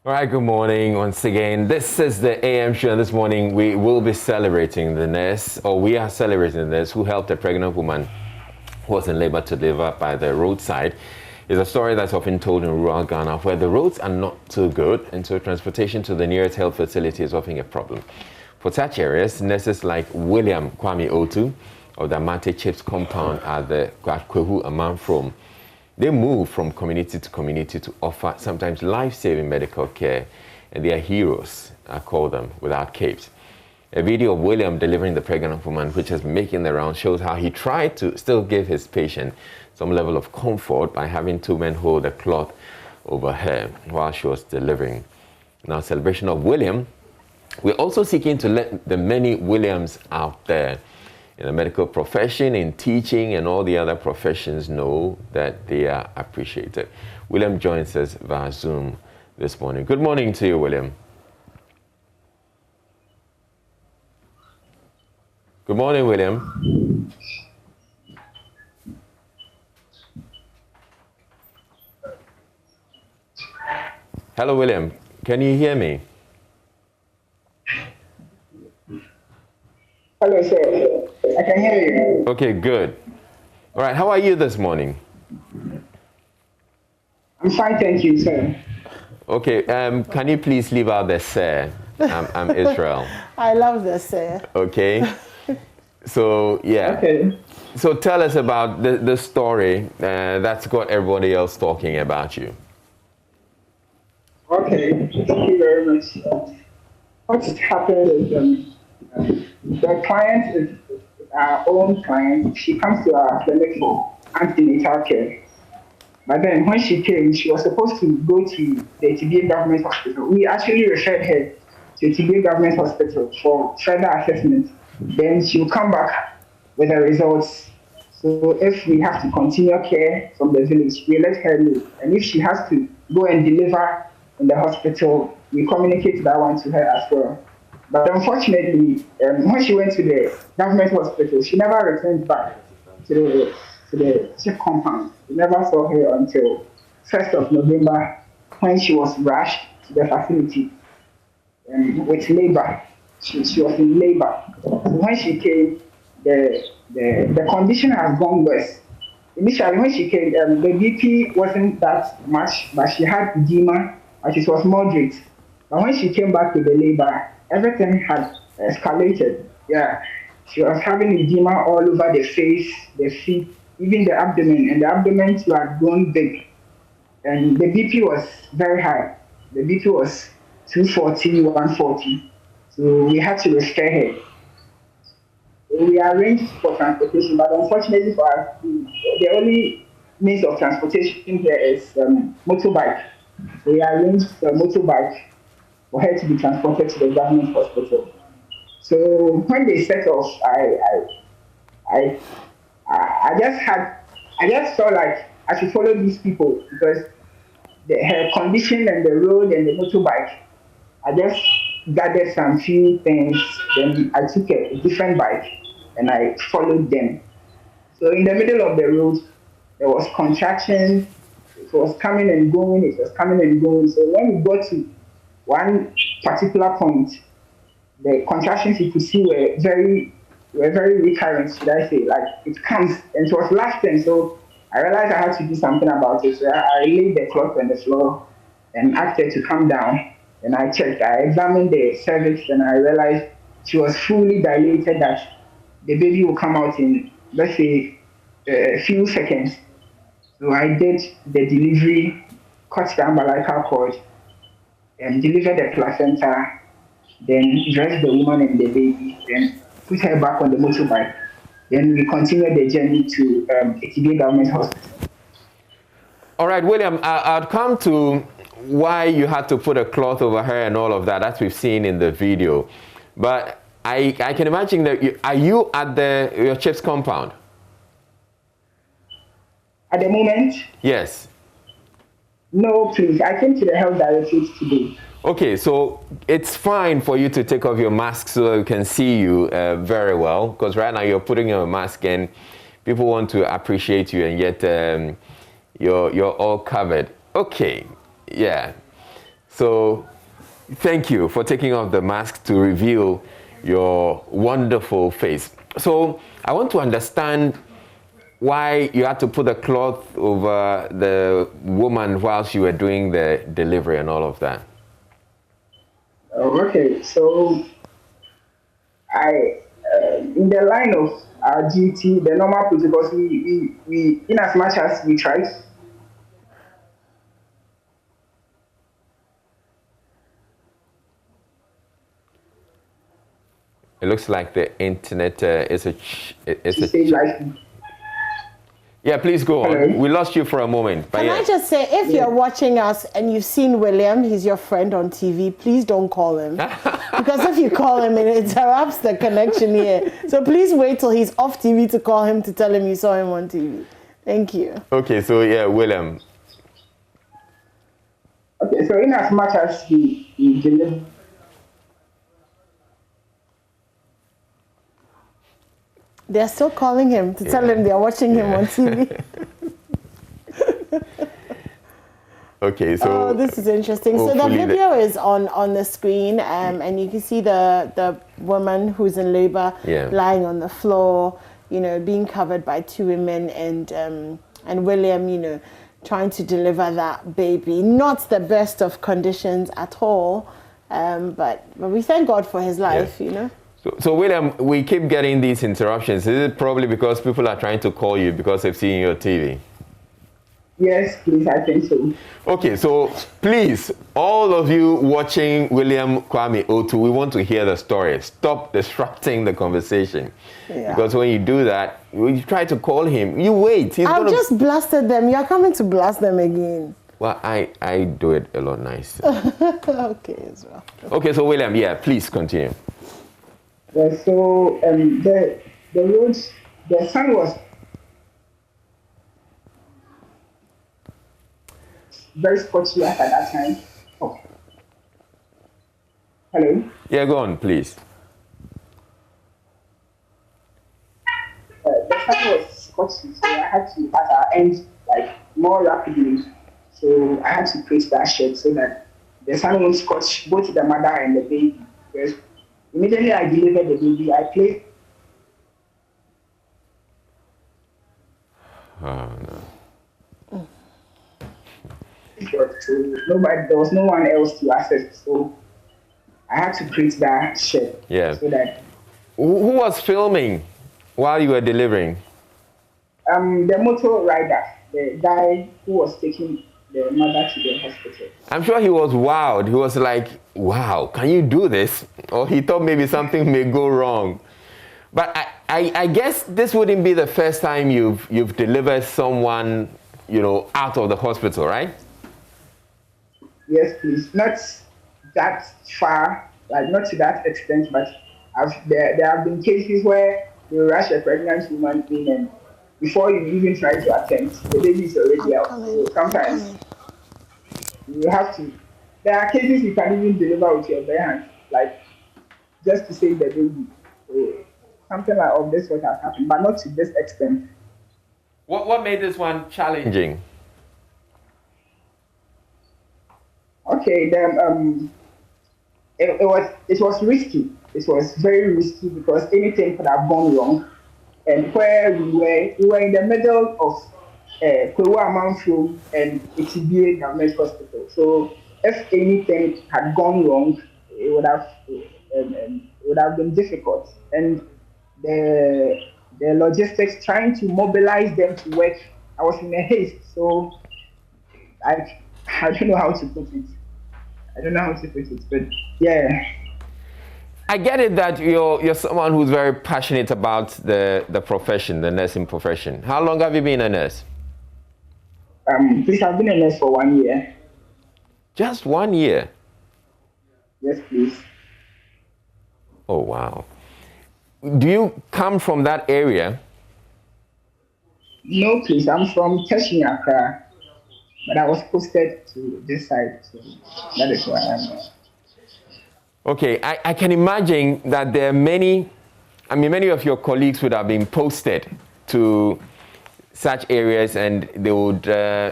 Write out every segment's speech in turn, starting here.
All right, good morning once again. This is the AM show, and this morning we will be celebrating the nurse, or we are celebrating the nurse who helped a pregnant woman who was in labor to deliver by the roadside. It's a story that's often told in rural Ghana where the roads are not too good, and so transportation to the nearest health facility is often a problem. For such areas, nurses like William Kwame Otu of the Amate Chips compound at the Kwehu Amanfrom, they move from community to community to offer sometimes life-saving medical care, and they are heroes, I call them, without capes. A video of William delivering the pregnant woman, which has been making the round, shows how he tried to still give his patient some level of comfort by having two men hold a cloth over her while she was delivering. Now, celebration of William, we're also seeking to let the many Williams out there in the medical profession, in teaching, and all the other professions know that they are appreciated. William joins us via Zoom this morning. Good morning to you, William. Good morning, William. Hello, William. Can you hear me? Hello, sir. I can hear you. Okay, good. All right, how are you this morning? I'm fine, thank you, sir. Okay, can you please leave out the sir? I'm Israel. I love the sir. Okay. So, yeah. Okay. So tell us about the story that's got everybody else talking about you. Okay, thank you very much. What's happened is the client is our own client. She comes to our clinic for antenatal care. But then when she came, she was supposed to go to the TBA government hospital. We actually referred her to TBA government hospital for further assessment. Then she'll come back with the results. So if we have to continue care from the village, we let her know. And if she has to go and deliver in the hospital, we communicate that one to her as well. But unfortunately, when she went to the government hospital, she never returned back to the chief compound. We never saw her until 1st of November when she was rushed to the facility with labor. She was in labor. So when she came, the condition has gone worse. Initially, when she came, the BP wasn't that much, but she had edema, and it was moderate. But when she came back to the labor, everything had escalated. Yeah, she was having edema all over the face, the feet, even the abdomen, and the abdomen too had grown big. And the BP was very high. The BP was 240, 140. So we had to refer her. We arranged for transportation, but unfortunately for us, the only means of transportation here is motorbike. We arranged a motorbike for her to be transported to the government hospital. So when they set off, I just felt like I should follow these people because her condition and the road and the motorbike, I just gathered some few things. Then I took a different bike and I followed them. So in the middle of the road, there was contraction. It was coming and going. It was coming and going. So when we got to one particular point, the contractions you could see were very recurrent, should I say. Like it comes and it was lasting. So I realized I had to do something about it. So I laid the cloth on the floor and asked her to come down. And I checked, I examined the cervix and I realized she was fully dilated that the baby will come out in, let's say, a few seconds. So I did the delivery, cut the umbilical cord, and delivered the placenta, then dressed the woman and the baby, then put her back on the motorbike. Then we continued the journey to TBA government hospital. All right, William, I'll come to why you had to put a cloth over her and all of that, as we've seen in the video. But I can imagine that are you at your chief's compound? At the moment? Yes. No, please. I came to the health directorate today. Okay, so it's fine for you to take off your mask so we can see you very well, because right now you're putting your mask and people want to appreciate you, and yet you're all covered. Okay, yeah. So thank you for taking off the mask to reveal your wonderful face. So I want to understand why you had to put a cloth over the woman whilst you were doing the delivery and all of that. Okay, so I, in the line of our duty, the normal protocols, we in as much as we try. It looks like the internet is a. Yeah, please go on. Hello? We lost you for a moment. Can I just say, if you're watching us and you've seen William, he's your friend on TV, please don't call him. Because if you call him, it interrupts the connection here. So please wait till he's off TV to call him to tell him you saw him on TV. Thank you. Okay, so yeah, William. Okay, so in as much as we deliver. They're still calling him to tell him they're watching him on TV. Okay, so oh, this is interesting. So the video is on the screen, and you can see the woman who's in labor lying on the floor, you know, being covered by two women, and William, you know, trying to deliver that baby. Not the best of conditions at all, but we thank God for his life, you know. So William, we keep getting these interruptions. Is it probably because people are trying to call you because they've seen your TV? Yes, please, I think so. Okay, so please, all of you watching William Kwame Otu, we want to hear the story. Stop disrupting the conversation. Yeah. Because when you do that, when you try to call him, you wait. I've just blasted them. You're coming to blast them again. Well, I do it a lot nicer. Okay, as well. Okay, so William, yeah, please continue. Yeah, so the roads, the sun was very scorchy at that time. Oh. Hello? Yeah, go on, please. The sun was scorchy, so I had to, at our end, like, more rapidly. So I had to place that shed so that the sun won't scorch both the mother and the baby. Because immediately I delivered the baby, I placed. Oh, no. So there was no one else to access. So I had to create that shed. Yeah. So that. Who was filming while you were delivering? The motor rider, the guy who was taking the mother to the hospital. I'm sure he was wowed. He was like, wow, can you do this? Or he thought maybe something may go wrong. But I guess this wouldn't be the first time you've delivered someone, you know, out of the hospital, right? Yes, please. Not that far, like not to that extent, but there have been cases where you rush a pregnant woman in, and before you even try to attempt, the baby is already out. So sometimes you have to. There are cases you can even deliver with your bare hands, like just to save the baby. So something like of this sort has happened, but not to this extent. What made this one challenging? Okay, then it was risky. It was very risky because anything could have gone wrong. And where we were in the middle of Kwewu Amanfo and Etibie Government Hospital. So if anything had gone wrong, it would have been difficult. And the logistics, trying to mobilize them to work, I was in a haste. So I don't know how to put it. But yeah. I get it that you're someone who's very passionate about the profession, the nursing profession. How long have you been a nurse? Please, I've been a nurse for 1 year. Just 1 year? Yes, please. Oh, wow. Do you come from that area? No, please. I'm from Teshi, Accra, but I was posted to this side, so that is why I'm. Okay, I can imagine that there are many of your colleagues would have been posted to such areas and they would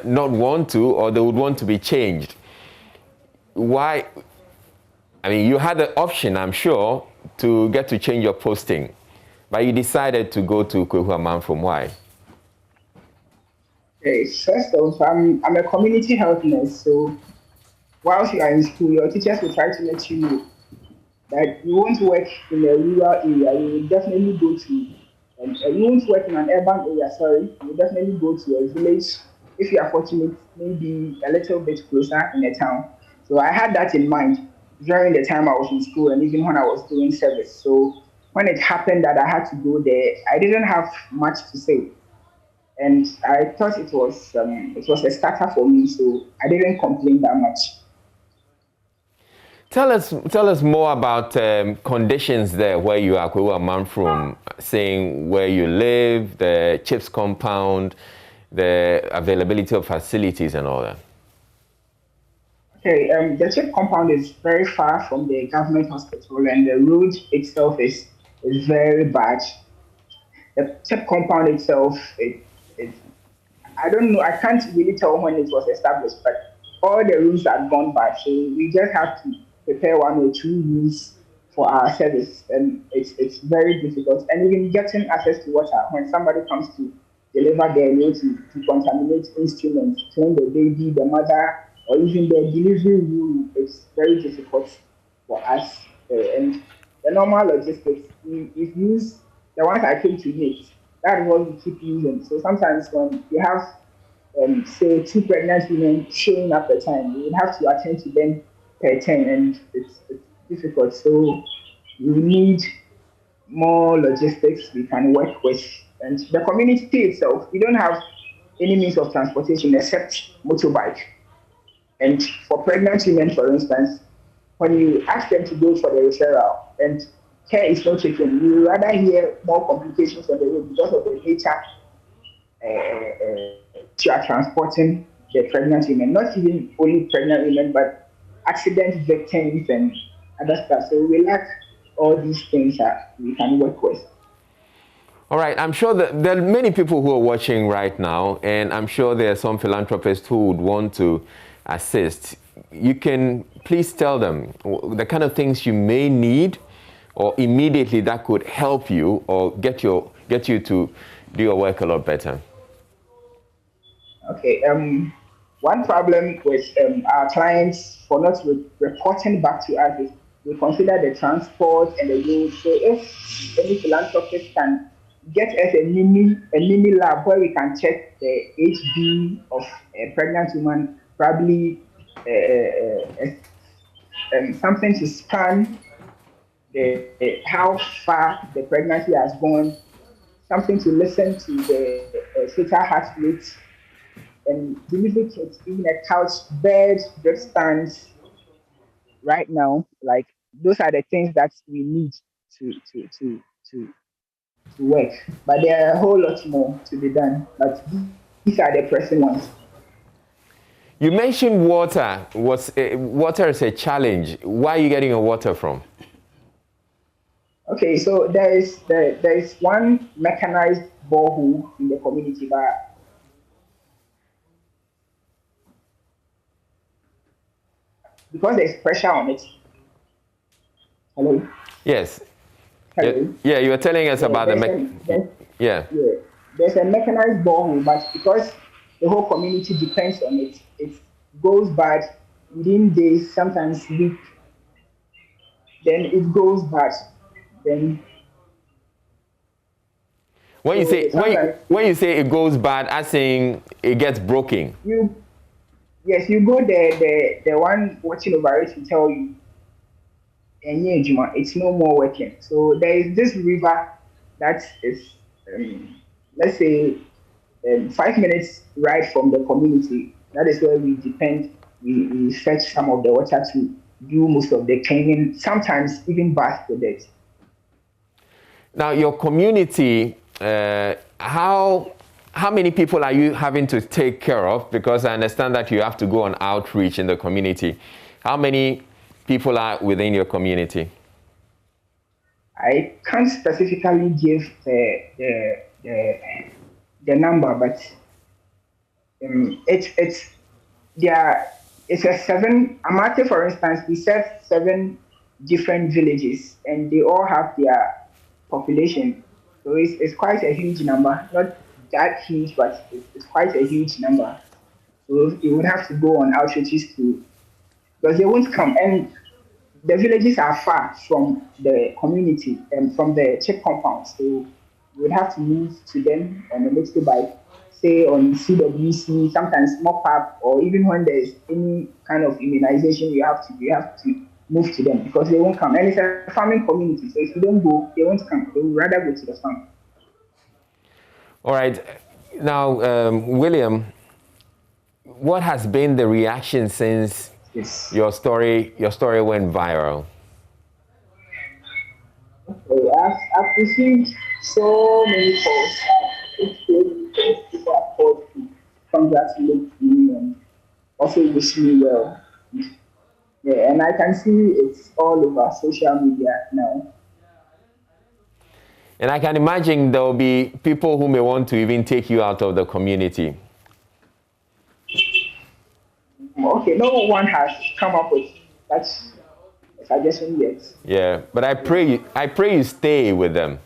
not want to, or they would want to be changed. why? I mean, you had the option, I'm sure, to get to change your posting, but you decided to go to Kwehu from why? Okay, first of all, I'm a community health nurse, so whilst you are in school, your teachers will try to let you know that you won't work in a rural area. You will definitely go to, you won't work in an urban area. Sorry, you will definitely go to a village if you are fortunate, maybe a little bit closer in a town. So I had that in mind during the time I was in school and even when I was doing service. So when it happened that I had to go there, I didn't have much to say, and I thought it was a starter for me. So I didn't complain that much. Tell us more about conditions there where you are, where man from, saying where you live, the CHIPS compound, the availability of facilities and all that. Okay, the CHIP compound is very far from the government hospital, and the road itself is very bad. The CHIP compound itself, it I don't know, I can't really tell when it was established, but all the rooms are gone bad. So we just have to prepare 1 or 2 rooms for our service, and it's very difficult. And even getting access to water when somebody comes to deliver their meal to contaminate instruments, clean the baby, the mother, or even the delivery room, it's very difficult for us. And the normal logistics, we've used the ones I came to make. That is what we keep using. So sometimes when you have, say, 2 pregnant women showing up at a time, you would have to attend to them per 10, and it's difficult. So we need more logistics we can work with. And the community itself, we don't have any means of transportation except motorbike. And for pregnant women, for instance, when you ask them to go for the referral and care is not taken, you rather hear more complications on the road because of the nature you are transporting the pregnant women, not even only pregnant women, but accident victims and other stuff. So we lack all these things that we can work with. All right, I'm sure that there are many people who are watching right now, and I'm sure there are some philanthropists who would want to assist. You can please tell them the kind of things you may need or immediately that could help you or get you to do your work a lot better. Okay. One problem with our clients for not reporting back to us is we consider the transport and the road. So if any philanthropist can get us a mini lab where we can check the HB of a pregnant woman, probably something to scan how far the pregnancy has gone, something to listen to the fetal heart rate, and delivery kits, even a couch, bed, drip stands. Right now, like those are the things that we need to to to to to work. But there are a whole lot more to be done. But these are the pressing ones. You mentioned water. Water is a challenge. Where are you getting your water from? Okay, so there is one mechanized borehole in the community, but because there's pressure on it. Hello. Yes. Hello. Yeah, you were telling us about yeah. There's a mechanized borehole, but because the whole community depends on it, it goes bad within days, sometimes weeks. Then it goes bad. Then when you say it goes bad, I saying it gets broken. Yes, you go there. The one watching over it will tell you, and it's no more working. So there is this river that is, let's say, 5 minutes ride from the community. That is where we depend. We fetch some of the water to do most of the cleaning, sometimes even bath with it. Now, your community, how many people are you having to take care of? Because I understand that you have to go on outreach in the community. How many people are within your community? I can't specifically give the number, but it's a 7, Amate, for instance, we serve 7 different villages, and they all have their population. So it's quite a huge number. Not that huge, but it's quite a huge number. So you would have to go on outreaches to, because they won't come. And the villages are far from the community and from the check compound. So you would have to move to them on a motorbike, say on CWC, sometimes mock up, or even when there's any kind of immunization, you have to move to them because they won't come. And it's a farming community, so if you don't go, they won't come. They would rather go to the farm. All right. Now, William, what has been the reaction since your story went viral? Okay, I've received so many calls. People have called to congratulate me and also wish me well. Yeah, and I can see it's all over social media now. And I can imagine there will be people who may want to even take you out of the community. Okay, no one has come up with that suggestion yet. Yeah, but I pray you stay with them.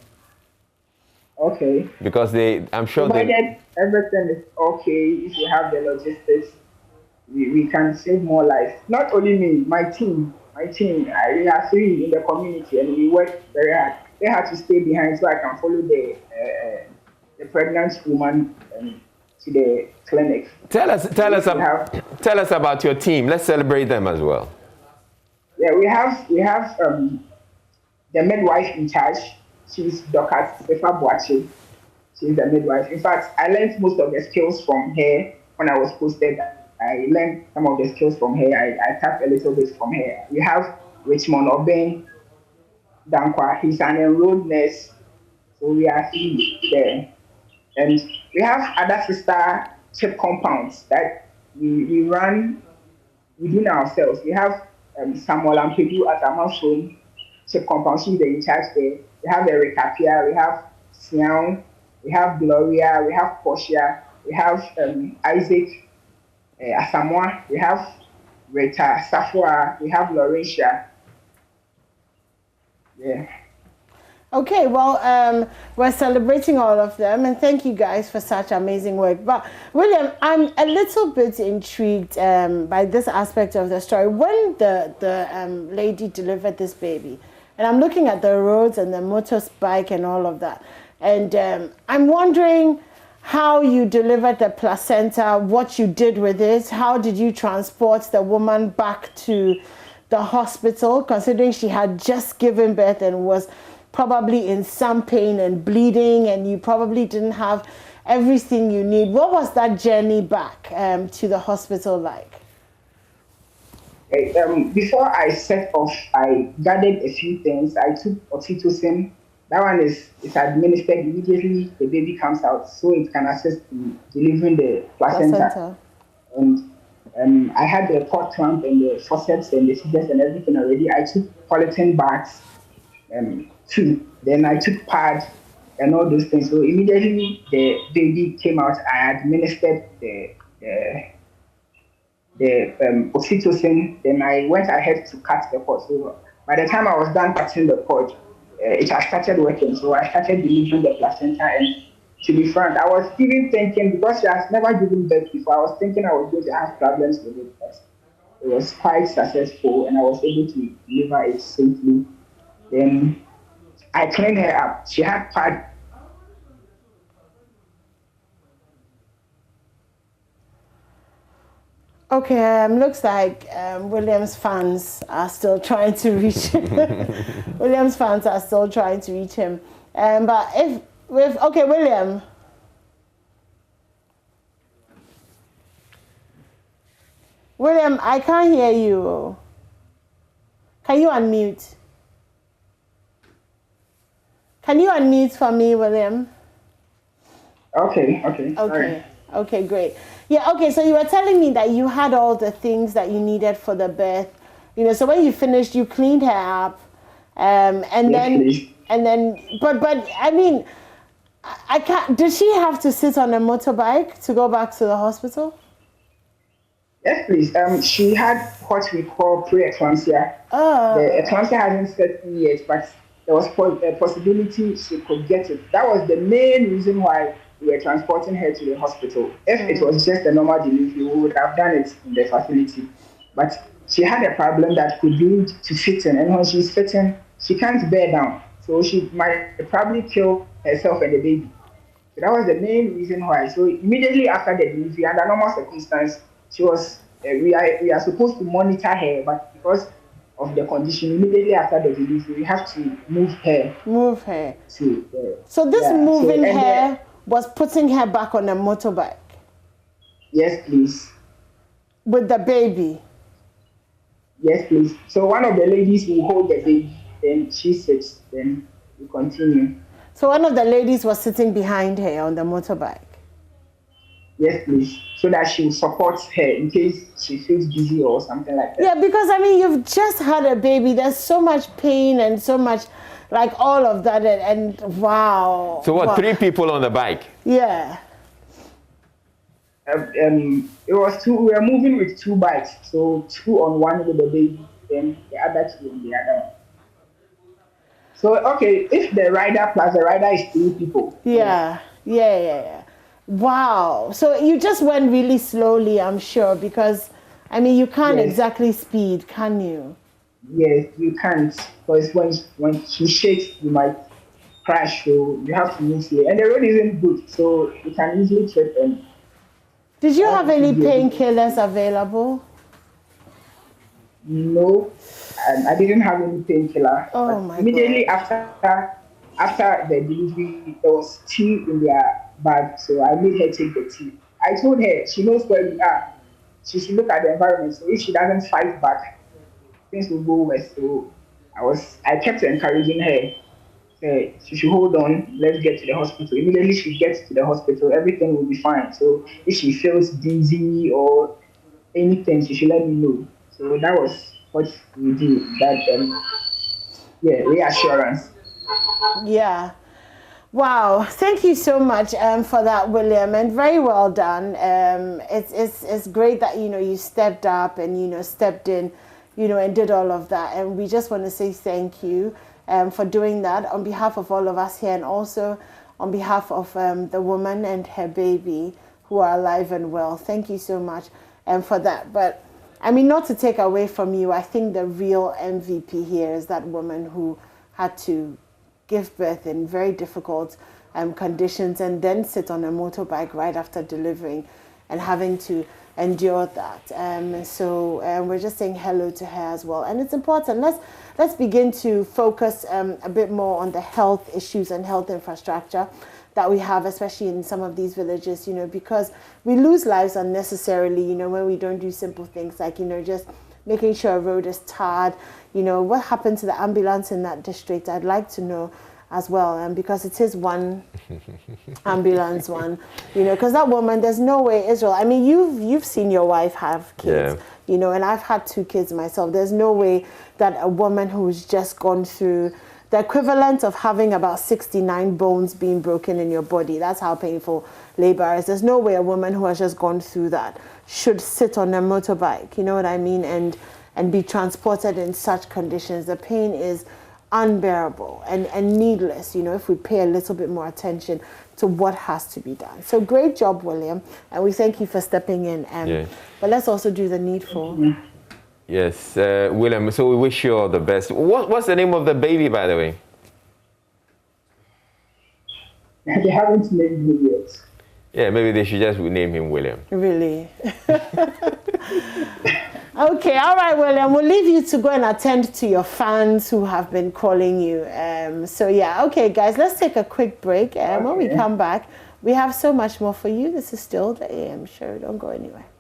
Okay. Because I'm sure provided everything is okay, if you have the logistics, we can save more lives. Not only me, my team. We are 3 in the community and we work very hard. They had to stay behind so I can follow the pregnant woman to the clinic. Tell us about your team. Let's celebrate them as well. Yeah, we have the midwife in charge. She's Dr. Sefa Boache. She's the midwife. In fact, I learned most of the skills from her when I was posted. I learned some of the skills from her. I tapped a little bit from her. We have Richmond Oben Dankwa. He's an enrolled nurse. So we are 3 there. And we have other sister chip compounds that we run within ourselves. We have Samuel Ampedu at Amazon chip compound. She's the in charge there. We have Erica Pia, we have Sian, we have Gloria, we have Portia, we have Isaac Asamoah, we have Rita Safua, we have Laurentia. Yeah. Okay, well, we're celebrating all of them, and thank you guys for such amazing work. But William, I'm a little bit intrigued by this aspect of the story. When the lady delivered this baby, and I'm looking at the roads and the motorbike and all of that, and I'm wondering how you delivered the placenta, what you did with it, how did you transport the woman back to the hospital, considering she had just given birth and was probably in some pain and bleeding, and you probably didn't have everything you need. What was that journey back to the hospital like? Before I set off, I gathered a few things. I took oxytocin. That one is administered immediately the baby comes out, so it can assist in delivering the placenta. And I had the port clamp and the forceps and the scissors and everything already. I took polythene bags too. Then I took pad and all those things. So immediately the baby came out, I administered the oxytocin. Then I went ahead to cut the cord. So by the time I was done cutting the cord, it had started working. So I started delivering the placenta. And to be frank, I was even thinking, because she has never given birth before, I was thinking I was going to have problems with it. But it was quite successful, and I was able to deliver it safely. Then I cleaned her up. She had pad. Okay, looks like William's fans are still trying to reach William's fans are still trying to reach him. But okay, William. William, I can't hear you. Can you unmute? Can you unmute for me, William? Okay. Okay, great. Yeah, okay, so you were telling me that you had all the things that you needed for the birth. So when you finished, you cleaned her up. But I mean, I can't, did she have to sit on a motorbike to go back to the hospital? Yes, please. She had what we call pre-eclampsia. The Oh. eclampsia hasn't set in yet, but there was a possibility she could get it. That was the main reason why we were transporting her to the hospital. If it was just a normal delivery, we would have done it in the facility. But she had a problem that could lead to fitting, and when she's fitting, she can't bear down. So she might probably kill herself and the baby. So that was the main reason why. So immediately after the delivery, under normal circumstance, she was we are supposed to monitor her, but because of the condition, immediately after the delivery, we have to move her Move her. to So this yeah. So moving and her was putting her back on a motorbike yes, please. with the baby. Yes, please. So one of the ladies will hold the baby, then she sits, then we continue. So one of the ladies was sitting behind her on the motorbike. Yes, please. So that she will support her in case she feels dizzy or something like that. Yeah, because I mean, you've just had a baby. There's so much pain and so much, like all of that, and wow. So what? Wow. 3 people on the bike? Yeah. It was two. We were moving with 2 bikes, so 2 on one with the baby, then the other 2 on the other one. So okay, if the rider plus the rider is 3 people. Yeah. Wow. So you just went really slowly, I'm sure, because I mean, you can't Yes. exactly speed, can you? Yes, you can't, because when she shakes, you might crash. So you have to move here, and the road isn't good, so you can easily trip and. Did you have any painkillers available? No, I didn't have any painkiller. Oh my immediately God. after the delivery, there was tea in their bag, so I made her take the tea. I told her she knows where we are. She should look at the environment. So if she doesn't fight back, things will go worse. So I kept encouraging her. She should hold on. Let's get to the hospital. Immediately she gets to the hospital, everything will be fine. So if she feels dizzy or anything, she should let me know. So that was what we did. That reassurance. Yeah. Wow. Thank you so much for that, William, and very well done. It's great that you stepped up and stepped in, and did all of that. And we just want to say thank you for doing that on behalf of all of us here, and also on behalf of the woman and her baby who are alive and well. Thank you so much for that. But I mean, not to take away from you, I think the real MVP here is that woman who had to give birth in very difficult conditions and then sit on a motorbike right after delivering and having to endure that. So we're just saying hello to her as well. And it's important. Let's begin to focus a bit more on the health issues and health infrastructure that we have, especially in some of these villages, because we lose lives unnecessarily, when we don't do simple things like, just making sure a road is tarred. What happened to the ambulance in that district? I'd like to know as well, because it is one ambulance one, because that woman, there's no way, Israel, I mean, you've seen your wife have kids, and I've had 2 kids myself. There's no way that a woman who's just gone through the equivalent of having about 69 bones being broken in your body, that's how painful labor is. There's no way a woman who has just gone through that should sit on a motorbike, you know what I mean, and be transported in such conditions. The pain is unbearable and needless, if we pay a little bit more attention to what has to be done. So great job, William, and we thank you for stepping in. But let's also do the needful. Yes, William, so we wish you all the best. What's the name of the baby, by the way? They haven't named me yet. Yeah, maybe they should just name him William. Really? Okay, all right, William. We'll leave you to go and attend to your fans who have been calling you. So yeah, okay, guys, let's take a quick break. When we come back, we have so much more for you. This is still the AM show. Don't go anywhere.